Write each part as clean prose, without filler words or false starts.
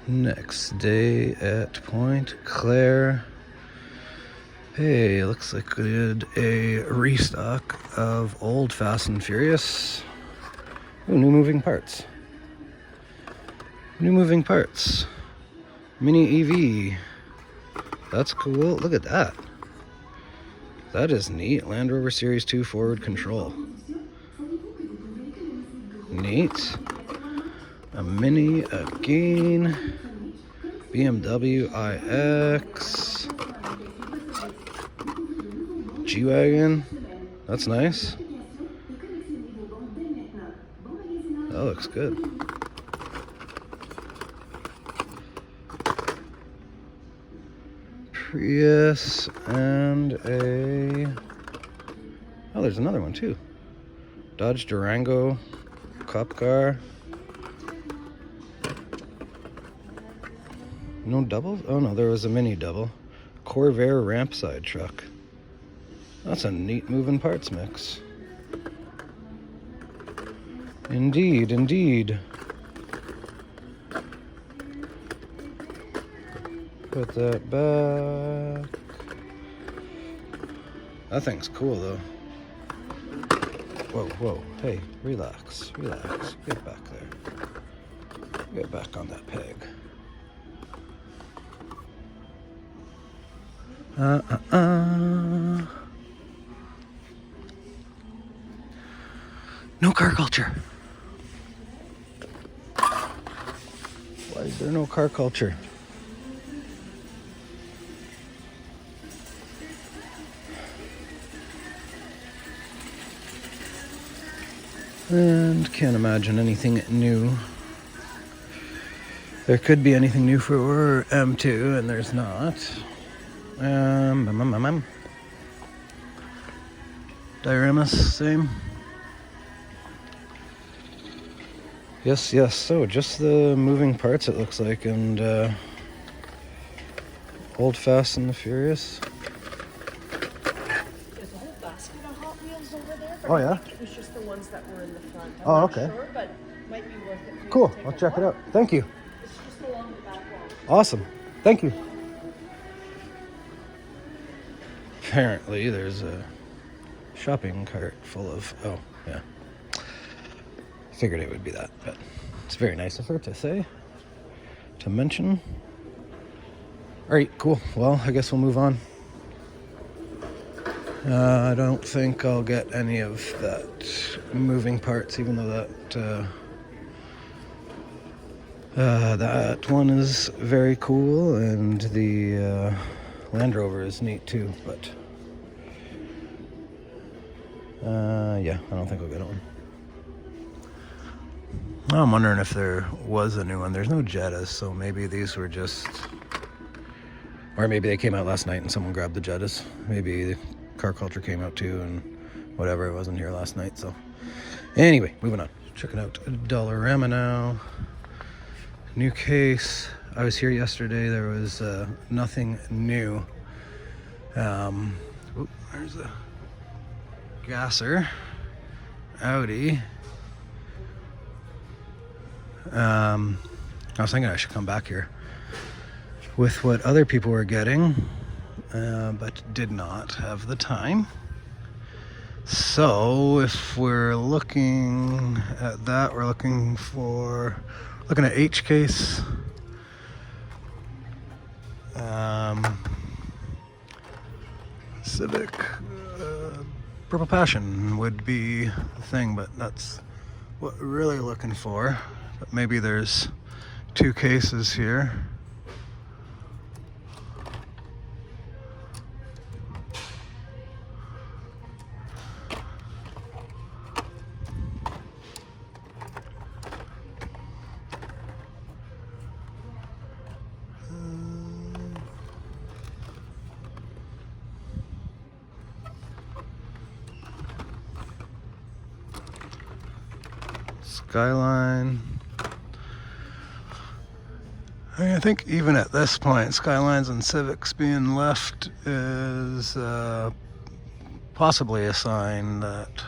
Next day at Point Claire. Hey, looks like we did a restock of old Fast and Furious. Ooh, new moving parts. New moving parts. Mini EV. That's cool. Look at that. That is neat. Land Rover Series 2 forward control. Neat. A Mini again. BMW iX. G-Wagon. That's nice. That looks good. Prius and a... Oh, there's another one too. Dodge Durango cop car. No doubles? Oh no, there was a mini double. Corvair ramp side truck. That's a neat moving parts mix. Indeed, indeed. Put that back. That thing's cool though. Whoa, whoa. Hey, relax, relax. Get back there. Get back on that peg. No car culture. Why is there no car culture? And can't imagine anything new. There could be anything new for M2, and there's not. Dioramas, same. Yes, yes. So just the moving parts, it looks like, and old Fast and the Furious. There's a whole basket of Hot Wheels over there. But Oh, yeah? I think it was just the ones that were in the front. I'm Oh, not okay. sure, but might be worth it. For you Cool. to take I'll a check it look. out. Thank you. It's just along the back wall. Awesome. Thank you. Apparently, there's a shopping cart full of... Oh, yeah. Figured it would be that, but it's very nice of her to say, to mention. All right, cool. Well, I guess we'll move on. I don't think I'll get any of that moving parts, even though that one is very cool, and the Land Rover is neat too, but yeah, I don't think I'll get one. I'm wondering if there was a new one. There's no Jettas, so maybe these were just... Or maybe they came out last night and someone grabbed the Jettas. Maybe Car Culture came out too and whatever, it wasn't here last night, so... Anyway, moving on. Checking out Dollarama now. New case. I was here yesterday. There was nothing new. There's a Gasser. Audi. I was thinking I should come back here with what other people were getting, but did not have the time. So if we're looking at that, we're looking at H case. Civic Purple Passion would be the thing, but that's what we're really looking for. But maybe there's two cases here. Skyline. I think even at this point, Skylines and Civics being left is possibly a sign that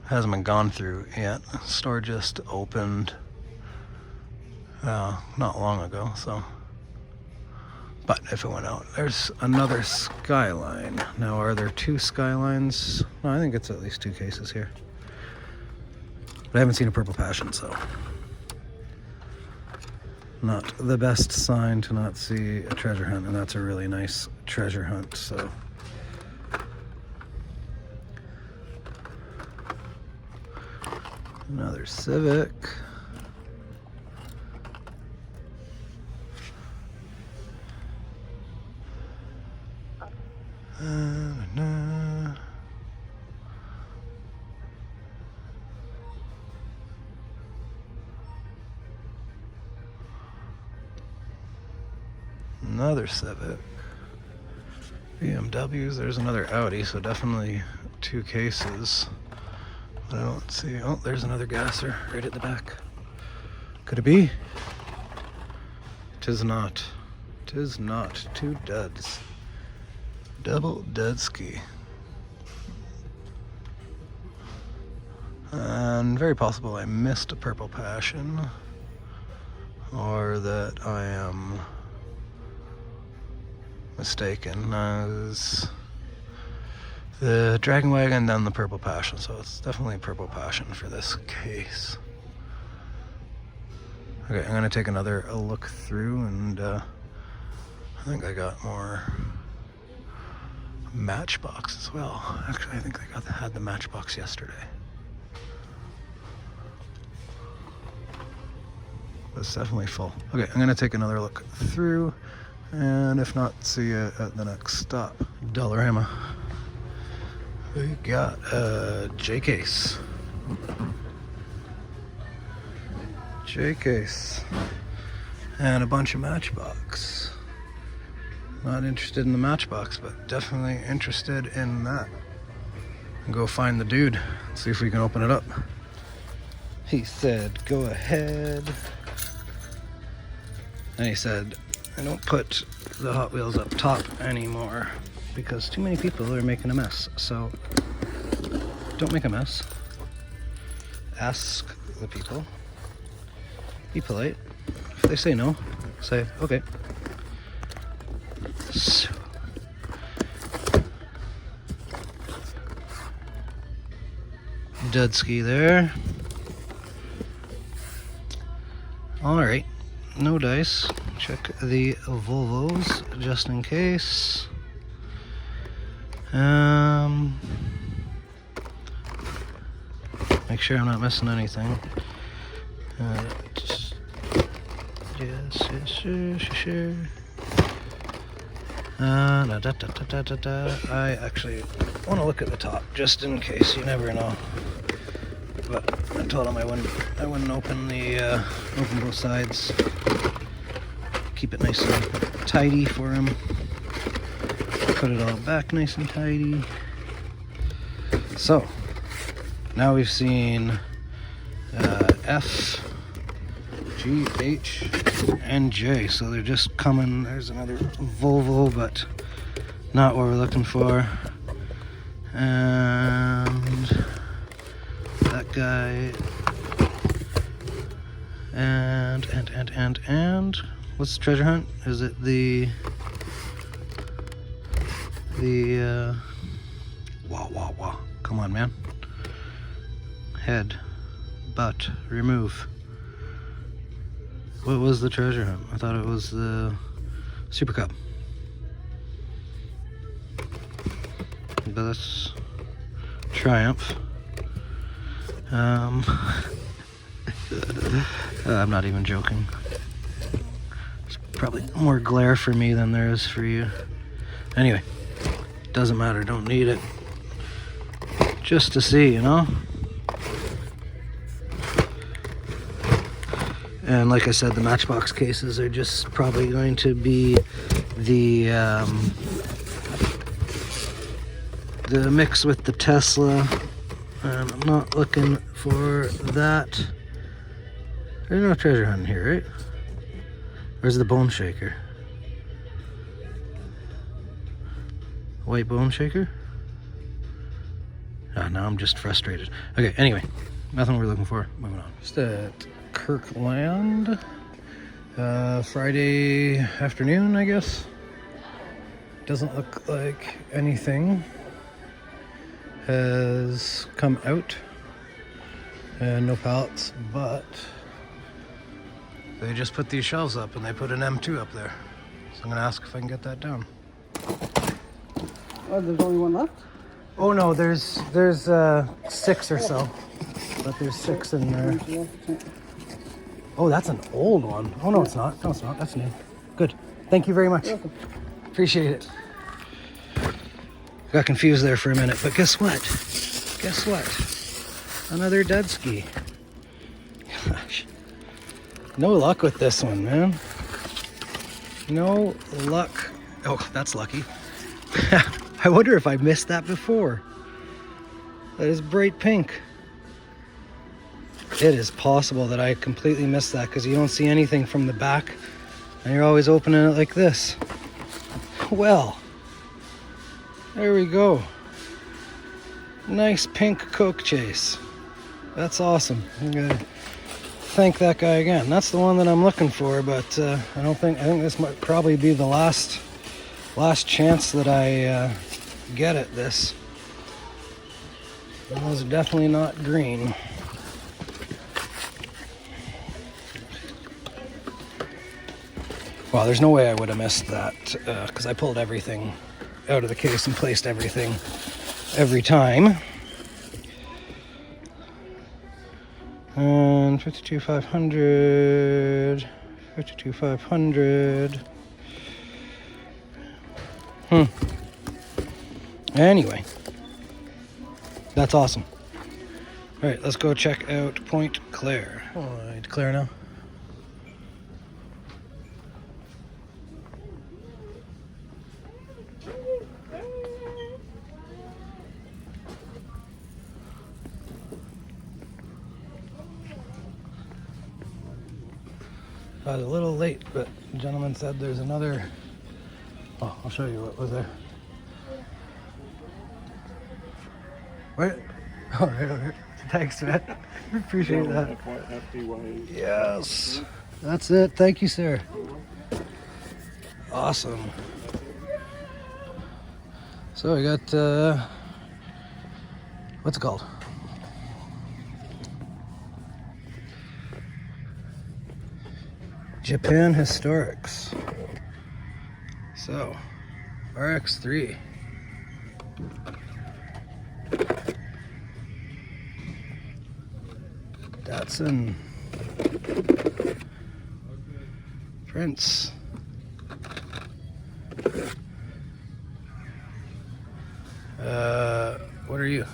hasn't been gone through yet. Store just opened. not long ago, so. But if it went out, there's another Skyline. Now, are there 2 Skylines? No, I think it's at least 2 cases here. But I haven't seen a Purple Passion, so. Not the best sign to not see a treasure hunt, and that's a really nice treasure hunt, so. Another Civic. Another Civic. BMWs. There's another Audi, so definitely 2 cases. But I don't see. Oh, there's another gasser right at the back. Could it be? Tis not. Tis not. 2 duds. Double Dudski. And very possible I missed a Purple Passion, or that I am mistaken. As the Dragon Wagon, then the Purple Passion, so it's definitely Purple Passion for this case. Okay, I'm gonna take another look through, and I think I got more Matchbox as well. Actually, I think I had the Matchbox yesterday. It's definitely full. Okay, I'm gonna take another look through, and if not, see you at the next stop. Dollarama. We got a J-Case. J-Case. And a bunch of Matchbox. Not interested in the Matchbox, but definitely interested in that. Go find the dude, see if we can open it up. He said, go ahead. And he said, I don't put the Hot Wheels up top anymore because too many people are making a mess. So don't make a mess. Ask the people. Be polite. If they say no, say, okay. So, Dudski there. Alright, no dice. Check the Volvos just in case. Make sure I'm not missing anything. Yes, sure. I actually want to look at the top just in case. You never know. But I told him I wouldn't open both sides. Keep it nice and tidy for him. Put it all back nice and tidy. So now we've seen F, G, H, and J. So they're just coming. There's another Volvo, but not what we're looking for. And that guy. And what's the treasure hunt? Is it the wah. Come on, man. Head, butt, remove. What was the treasure hunt? I thought it was the Super Cup. But that's Triumph. I'm not even joking. There's probably more glare for me than there is for you. Anyway, doesn't matter, don't need it. Just to see, you know? And like I said, the Matchbox cases are just probably going to be the mix with the Tesla. And I'm not looking for that. There's no treasure hunt here, right? Where's the Bone Shaker? White Bone Shaker? Ah, now I'm just frustrated. Okay, anyway, nothing we're looking for. Moving on. Just at Kirkland. Friday afternoon, I guess. Doesn't look like anything has come out, and no pallets, but they just put these shelves up and they put an M2 up there. So I'm gonna ask if I can get that down. Oh, there's only one left? Oh no, there's 6 or so, but there's 6 in there. Oh, that's an old one. Oh no, it's not. No, it's not. That's new. Good. Thank you very much. Appreciate it. Got confused there for a minute, but guess what? Guess what? Another dead ski. Gosh. No luck with this one, man. No luck. Oh, that's lucky. I wonder if I missed that before. That is bright pink. It is possible that I completely missed that because you don't see anything from the back and you're always opening it like this. Well, there we go. Nice pink Coke Chase. That's awesome. I'm gonna thank that guy again. That's the one that I'm looking for, but I think this might probably be the last chance that I get at this. Those are definitely not green. Well, there's no way I would have missed that because I pulled everything out of the case and placed everything every time. And 52,500, 52,500. Anyway, that's awesome. All right, let's go check out Point Claire. Oh, I declare now. I was a little late, but the gentleman said there's another. Oh, I'll show you what was there. Wait. All right. Thanks, man. Appreciate that. Yes. That's it. Thank you, sir. Awesome. So we got, what's it called? Japan Historics. So, RX3. Datsun. Prince. What are you?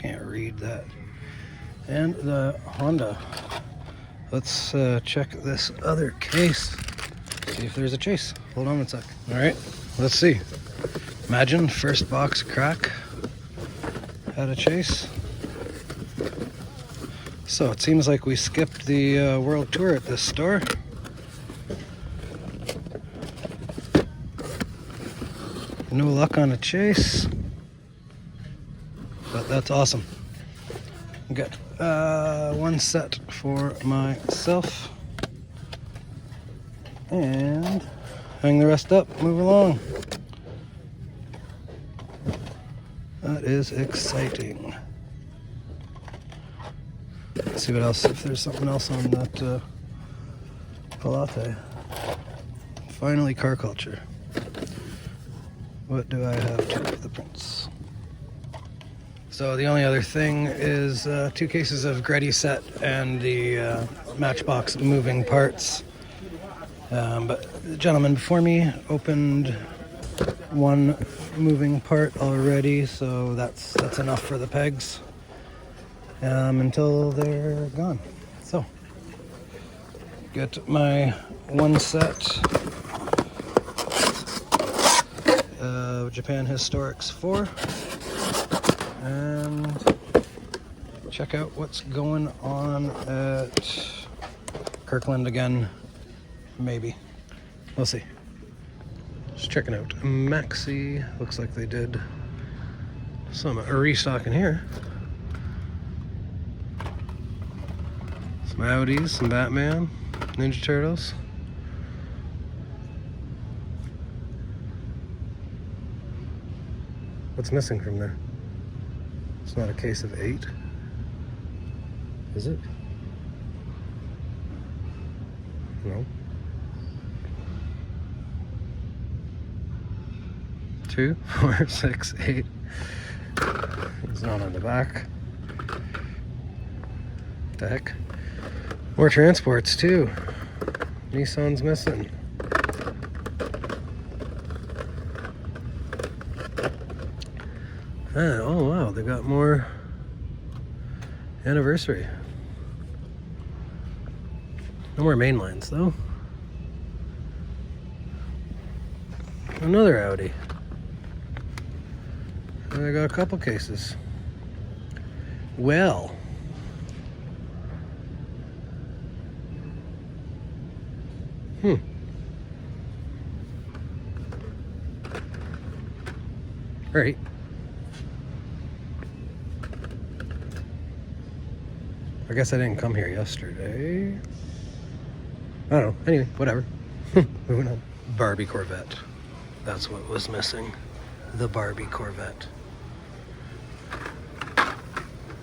Can't read that. And the Honda. Let's check this other case. See if there's a chase. Hold on a sec. All right, let's see. Imagine first box crack had a chase. So it seems like we skipped the world tour at this store. No luck on a chase, but that's awesome. Got one set for myself and hang the rest up, move along. That is exciting. Let's see what else, if there's something else on that Palate. Finally, car culture. What do I have to the Prince? So the only other thing is 2 cases of Gretty set and the Matchbox moving parts. But the gentleman before me opened one moving part already, so that's enough for the pegs until they're gone. So get my one set of Japan Historics 4 and check out what's going on at Kirkland again. Maybe. We'll see. Just checking out Maxi. Looks like they did some restock in here. Some Audis, some Batman, Ninja Turtles. What's missing from there? It's not a case of 8. Is it? No. 2, 4, 6, 8. It's not on the back. What the heck? More transports too. Nissan's missing. Oh wow, they got more anniversary. No more main lines though. Another Audi. And I got a couple cases. Well. Right. I guess I didn't come here yesterday. I don't know. Anyway, whatever. Moving on. Barbie Corvette. That's what was missing. The Barbie Corvette.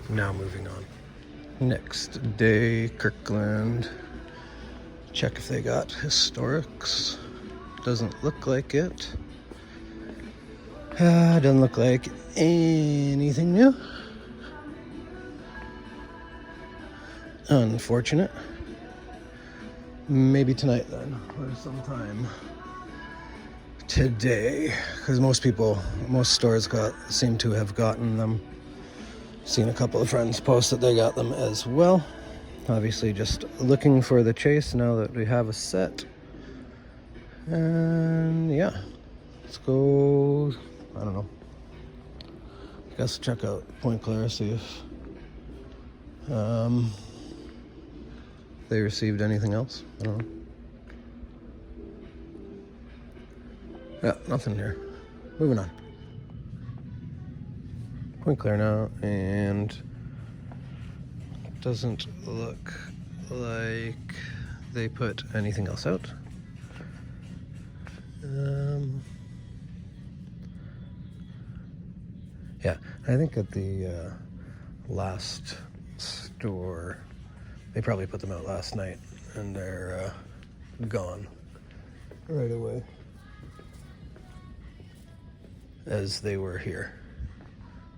Now moving on. Next day, Kirkland. Check if they got historics. Doesn't look like it. Doesn't look like anything new. Unfortunate. Maybe tonight then, or sometime today, because most stores seem to have gotten them. Seen a couple of friends post that they got them as well. Obviously just looking for the chase now that we have a set. And yeah, let's go, I don't know, I guess check out Point Claire, see if they received anything else. I don't know. Yeah, nothing here. Moving on. Point Claire now, and doesn't look like they put anything else out. Yeah, I think at the last store, they probably put them out last night, and they're gone right away, as they were here,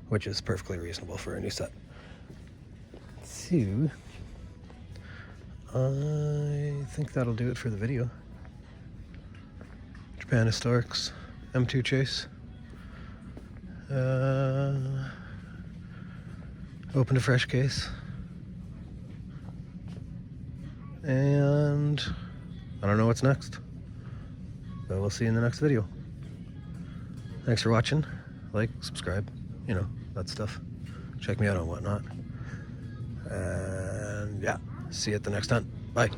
which is perfectly reasonable for a new set. So, I think that'll do it for the video. Japan Historics, M2 Chase. Opened a fresh case. And I don't know what's next, but we'll see you in the next video. Thanks for watching. Like, subscribe, you know, that stuff. Check me out on whatnot. And yeah, see you at the next hunt. Bye.